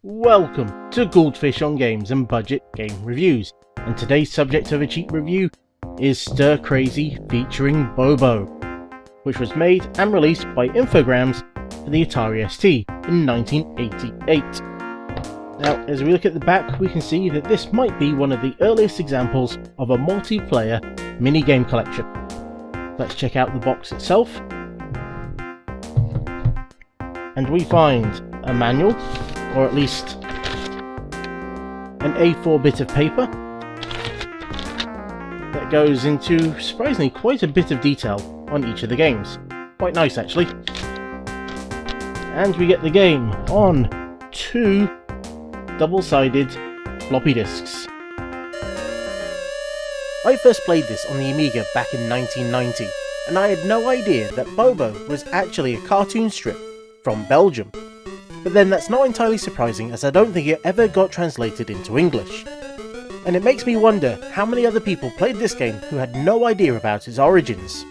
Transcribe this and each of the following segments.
Welcome to GouldFish on Games and Budget Game Reviews, and today's subject of a cheap review is Stir Crazy featuring Bobo, which was made and released by Infogrames for the Atari ST in 1988. Now, as we look at the back, we can see that this might be one of the earliest examples of a multiplayer minigame collection. Let's check out the box itself. And we find a manual, or at least an A4 bit of paper that goes into surprisingly quite a bit of detail on each of the games. Quite nice actually. And we get the game on 2 double-sided floppy disks. I first played this on the Amiga back in 1990, and I had no idea that Bobo was actually a cartoon strip from Belgium. But then that's not entirely surprising, as I don't think it ever got translated into English. And it makes me wonder how many other people played this game who had no idea about its origins.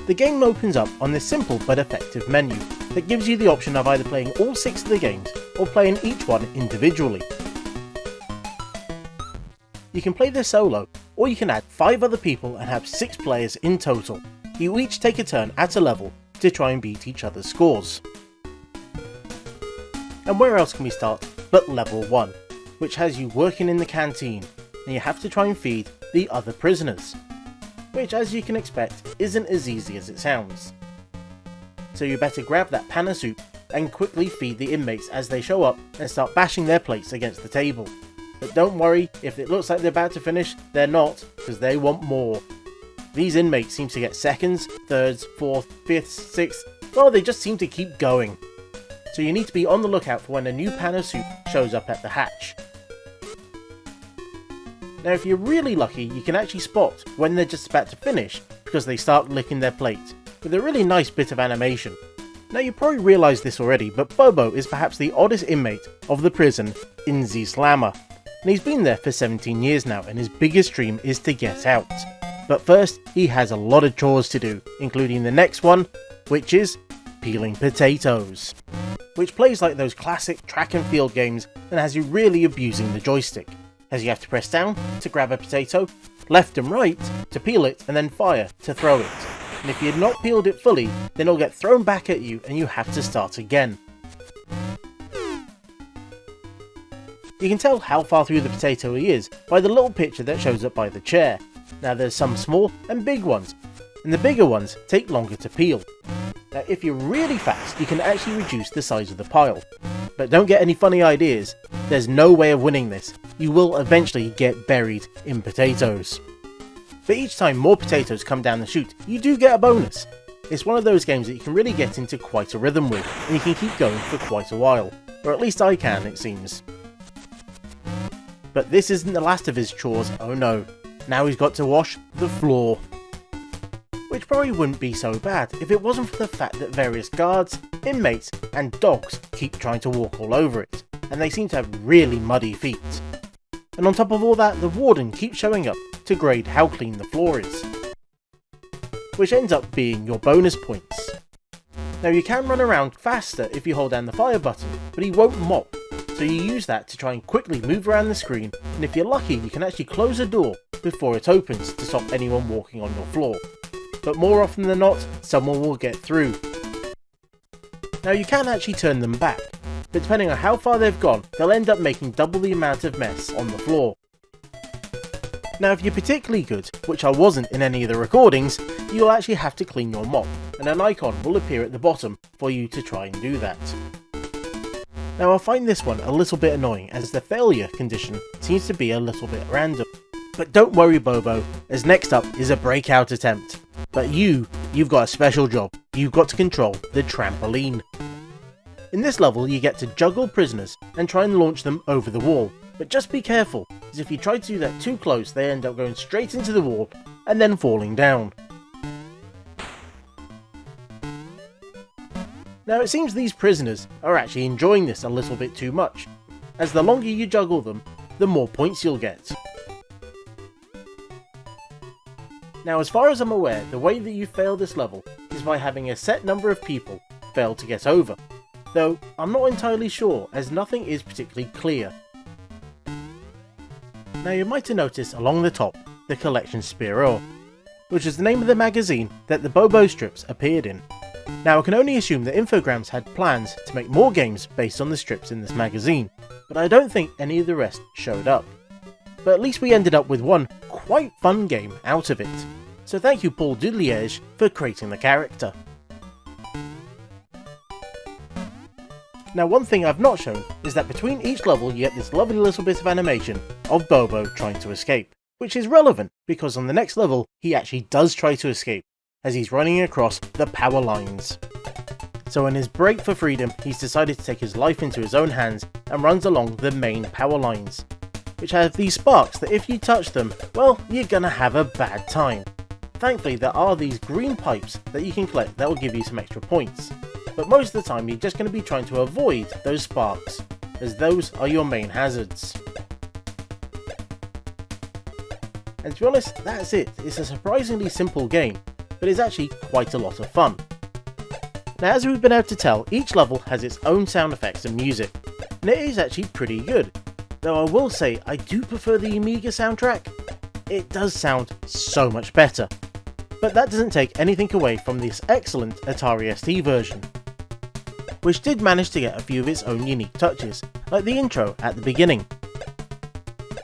The game opens up on this simple but effective menu that gives you the option of either playing all 6 of the games or playing each one individually. You can play this solo, or you can add 5 other people and have 6 players in total. You each take a turn at a level to try and beat each other's scores. And where else can we start but level 1, which has you working in the canteen, and you have to try and feed the other prisoners, which, as you can expect, isn't as easy as it sounds. So you better grab that pan of soup and quickly feed the inmates as they show up and start bashing their plates against the table. But don't worry, if it looks like they're about to finish, they're not, because they want more. These inmates seem to get seconds, thirds, fourth, fifths, sixths, well, they just seem to keep going. So you need to be on the lookout for when a new pan of soup shows up at the hatch. Now if you're really lucky, you can actually spot when they're just about to finish because they start licking their plate, with a really nice bit of animation. Now you probably realise this already, but Bobo is perhaps the oddest inmate of the prison in the Slammer, and he's been there for 17 years now, and his biggest dream is to get out. But first, he has a lot of chores to do, including the next one, which is peeling potatoes, which plays like those classic track and field games and has you really abusing the joystick, as you have to press down to grab a potato, left and right to peel it, and then fire to throw it. And if you've not peeled it fully, then it'll get thrown back at you and you have to start again. You can tell how far through the potato he is by the little picture that shows up by the chair. Now there's some small and big ones, and the bigger ones take longer to peel. Now if you're really fast, you can actually reduce the size of the pile. But don't get any funny ideas, there's no way of winning this. You will eventually get buried in potatoes. But each time more potatoes come down the chute, you do get a bonus. It's one of those games that you can really get into quite a rhythm with, and you can keep going for quite a while. Or at least I can, it seems. But this isn't the last of his chores, oh no. Now he's got to wash the floor. Which probably wouldn't be so bad if it wasn't for the fact that various guards, inmates and dogs keep trying to walk all over it, and they seem to have really muddy feet. And on top of all that, the warden keeps showing up to grade how clean the floor is, which ends up being your bonus points. Now you can run around faster if you hold down the fire button, but he won't mop, so you use that to try and quickly move around the screen, and if you're lucky you can actually close a door before it opens to stop anyone walking on your floor. But more often than not, someone will get through. Now you can actually turn them back, but depending on how far they've gone, they'll end up making double the amount of mess on the floor. Now if you're particularly good, which I wasn't in any of the recordings, you'll actually have to clean your mop, and an icon will appear at the bottom for you to try and do that. Now I find this one a little bit annoying, as the failure condition seems to be a little bit random. But don't worry Bobo, as next up is a Breakout Attempt. But you've got a special job. You've got to control the trampoline. In this level you get to juggle prisoners and try and launch them over the wall, but just be careful, as if you try to do that too close they end up going straight into the wall and then falling down. Now it seems these prisoners are actually enjoying this a little bit too much, as the longer you juggle them, the more points you'll get. Now as far as I'm aware, the way that you fail this level is by having a set number of people fail to get over. though I'm not entirely sure as nothing is particularly clear. Now you might have noticed along the top the collection Spiro, which is the name of the magazine that the Bobo strips appeared in. Now I can only assume that Infogrames had plans to make more games based on the strips in this magazine, but I don't think any of the rest showed up. But at least we ended up with one quite fun game out of it, so thank you Paul Dudliege for creating the character. Now one thing I've not shown is that between each level you get this lovely little bit of animation of Bobo trying to escape, which is relevant because on the next level he actually does try to escape as he's running across the power lines. So in his break for freedom he's decided to take his life into his own hands and runs along the main power lines, which have these sparks that if you touch them, well, you're gonna have a bad time. Thankfully there are these green pipes that you can collect that will give you some extra points, but most of the time you're just going to be trying to avoid those sparks, as those are your main hazards. And to be honest, that's it. It's a surprisingly simple game, but it's actually quite a lot of fun. Now as we've been able to tell, each level has its own sound effects and music, and it is actually pretty good. Though I will say I do prefer the Amiga soundtrack. It does sound so much better. But that doesn't take anything away from this excellent Atari ST version, which did manage to get a few of its own unique touches, like the intro at the beginning.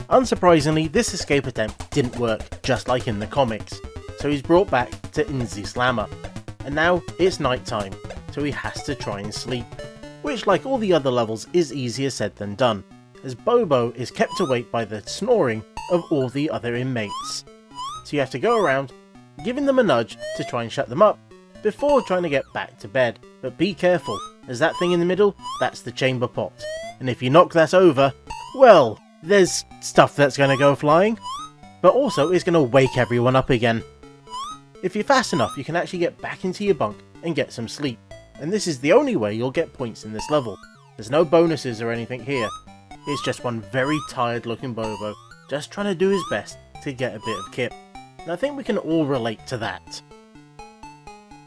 Unsurprisingly, this escape attempt didn't work just like in the comics, so he's brought back to Inzi Slammer, and now it's night time, so he has to try and sleep, which like all the other levels is easier said than done, as Bobo is kept awake by the snoring of all the other inmates. So you have to go around, giving them a nudge to try and shut them up, before trying to get back to bed. But be careful, as that thing in the middle, that's the chamber pot, and if you knock that over, well, there's stuff that's going to go flying, but also it's going to wake everyone up again. If you're fast enough, you can actually get back into your bunk and get some sleep, and this is the only way you'll get points in this level. There's no bonuses or anything here, it's just one very tired looking Bobo, just trying to do his best to get a bit of kip, and I think we can all relate to that.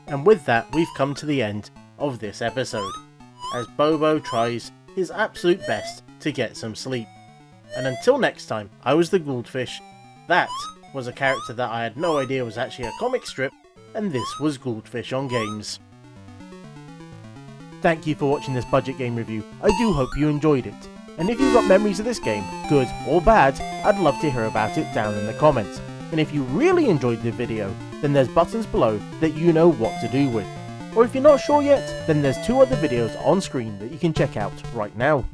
And with that, we've come to the end of this episode, as Bobo tries his absolute best to get some sleep. And until next time, I was the GouldFish, that was a character that I had no idea was actually a comic strip, and this was GouldFish on Games. Thank you for watching this budget game review, I do hope you enjoyed it, and if you've got memories of this game, good or bad, I'd love to hear about it down in the comments. And if you really enjoyed the video, then there's buttons below that you know what to do with. Or if you're not sure yet, then there's 2 other videos on screen that you can check out right now.